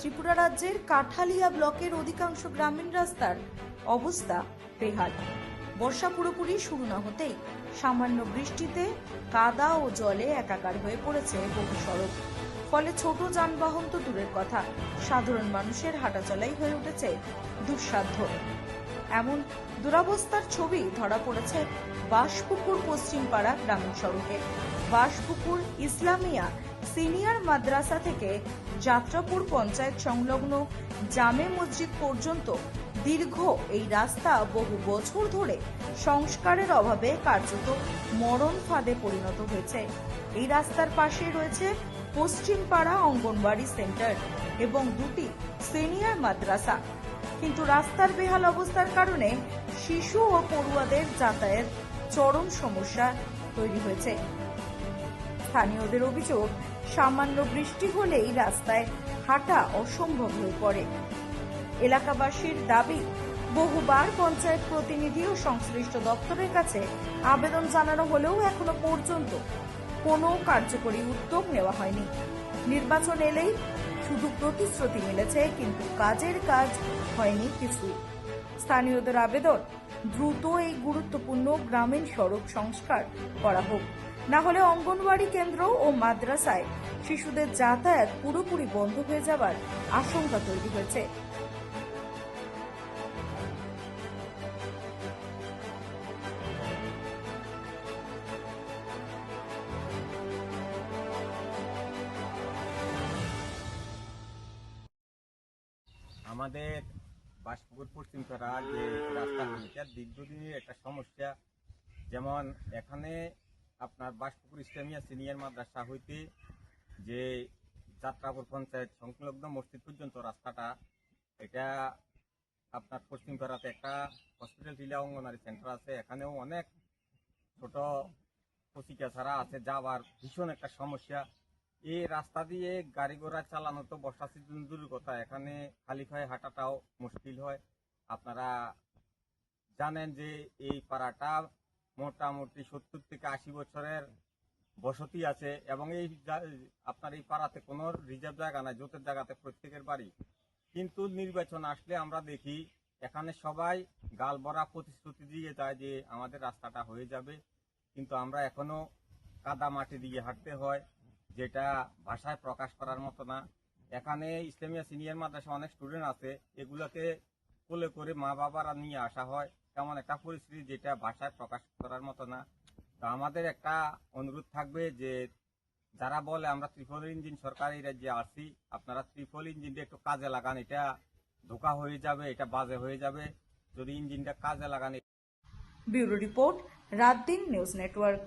ত্রিপুরা রাজ্যের কাঠালিয়া ব্লকের অধিকাংশ গ্রামীণ রাস্তার অবস্থা বেহাল। বর্ষা পুরোপুরি শুরু না হতেই সামান্য বৃষ্টিতে কাদা ও জলে একাকার হয়ে পড়েছে বহু সড়ক। ফলে ছোট যানবাহন তো দূরের কথা, সাধারণ মানুষের হাঁটাচলাই হয়ে উঠেছে দুঃসাধ্য। এমন দুরবস্থার ছবি ধরা পড়েছে বাসপুকুর পশ্চিমপাড়া গ্রামীণ সড়কে। বাসপুকুর ইসলামিয়া সিনিয়র মাদ্রাসা থেকে যাত্রাপুর পঞ্চায়েত সংলগ্ন জামে মসজিদ পর্যন্ত দীর্ঘ এই রাস্তা বহু বছর ধরে সংস্কারের অভাবে কার্যত মরণ ফাঁদে পরিণত হয়েছে। এই রাস্তার পাশে রয়েছে পশ্চিমপাড়া অঙ্গনবাড়ি সেন্টার এবং দুটি সিনিয়র মাদ্রাসা, কিন্তু রাস্তার বেহাল অবস্থার কারণে শিশু ও পড়ুয়াদের যাতায়াত চরম সমস্যা তৈরি হয়েছে। স্থানীয়দের অভিযোগ, সামান্য বৃষ্টি হলেই রাস্তায় হাঁটা অসম্ভব হয়ে পড়ে। এলাকাবাসীর দাবি, বহুবার পঞ্চায়েত প্রতিনিধি ও সংশ্লিষ্ট দপ্তরের কাছে আবেদন জানানো হলেও এখনো পর্যন্ত কোনো কার্যকরী উদ্যোগ নেওয়া হয়নি। নির্বাচন এলেই শুধু প্রতিশ্রুতি মিলেছে, কিন্তু কাজের কাজ হয়নি কিছু। স্থানীয়দের আবেদন, দ্রুত এই গুরুত্বপূর্ণ গ্রামীণ সড়ক সংস্কার করা হোক, না হলে অঙ্গনওয়াড়ি কেন্দ্র ও মাদ্রাসায় শিশুদের যাতায়াত পুরোপুরি বন্ধ হয়ে যাবার আশঙ্কা তৈরি হয়েছে। আমাদের বাসপুকুর পশ্চিমপাড়া যে রাস্তা হয়েছে দীর্ঘদিনের একটা সমস্যা। যেমন এখানে আপনার বাসপুকুর ইসলামিয়া সিনিয়র মাদ্রাসা হইতে যে যাত্রাপুর পঞ্চায়েত সংলগ্ন মসজিদ পর্যন্ত রাস্তাটা, এটা আপনার পশ্চিমপাড়াতে একটা হসপিটাল টিলা অঙ্গনারী সেন্টার আছে, এখানেও অনেক ছোট পচিকা ছাড়া আছে, যাওয়ার ভীষণ একটা সমস্যা। এই রাস্তা দিয়ে গাড়ি ঘোড়া চালানো তো বর্ষা সিজন দূরের কথা, এখানে খালি পায়ে হাঁটাটাও মুশকিল হয়। আপনারা জানেন যে এই পাড়াটা মোটামুটি 70 থেকে 80 বছরের বসতি আছে এবং এই আপনার এই পাড়াতে কোনো রিজার্ভ জায়গা নাই, জোতের জায়গাতে প্রত্যেকের বাড়ি। কিন্তু নির্বাচন আসলে আমরা দেখি এখানে সবাই গাল ভরা প্রতিশ্রুতি দিয়ে যায় যে আমাদের রাস্তাটা হয়ে যাবে, কিন্তু আমরা এখনো কাদা মাটি দিয়ে হাঁটতে হয়, যেটা ভাষায় প্রকাশ করার মতো না। এখানে ইসলামিয়া সিনিয়র মাদ্রাসা অনেক স্টুডেন্ট আছে, এগুলোকে কোলে করে মা বাবারা নিয়ে আসা হয়, তেমন একটা পরিস্থিতি যেটা ভাষায় প্রকাশ করার মতো না। তো আমাদের একটা অনুরোধ থাকবে যে যারা বলে আমরা ত্রিপল ইঞ্জিন সরকারি রাজ্যে আসছি, আপনারা ত্রিপল ইঞ্জিনটা একটু কাজে লাগান, এটা ধোঁকা হয়ে যাবে, এটা বাজে হয়ে যাবে যদি ইঞ্জিনটা কাজে লাগান। ব্যুরো রিপোর্ট, রাত দিন নিউজ নেটওয়ার্ক।